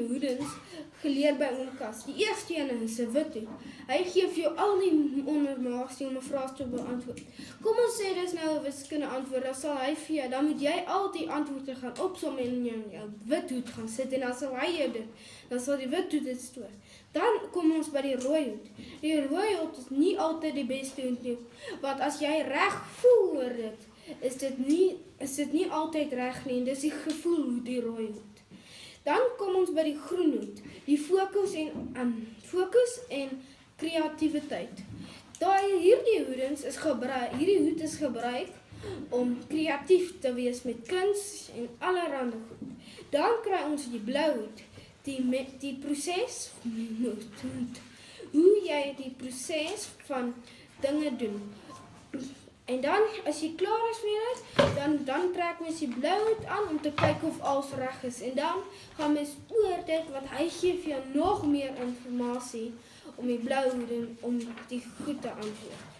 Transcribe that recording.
hoedens geleer by Onkas. Die eerste een is 'n wit hoed. Hy gee vir jou al die ondermaaksie om 'n vraag te beantwoord. Kom ons sê dis nou 'n wiskunde antwoord, dan sal hy vir jou, dan moet jy al die antwoorde gaan opsom en in jou wit hoed gaan sit en dan sal hy jou dit. Dan sal die wit hoed dit stoor. Dan kom ons by die rooi hoed. Die rooi hoed is nie altyd die beste hoed nie, want as jy reg voel oor dit, is dit nie altyd reg nie, en dis die gevoel hoe die rooi hoed. Dan kom ons by die groen hoed, die fokus en kreatiwiteit. Hierdie hoed is gebruik om kreatief te wees met kuns en allerlei goed. Dan kry ons die blou hoed, die proses, hoe jy die proses van dinge doen. En dan, as jy klaar is met dit, dan trek mens die blou hoed aan om te kyk of alles reg is. En dan gaan mens oor dit, want hy gee vir jou nog meer inligting om die blou hoed en om die goed te antwoord.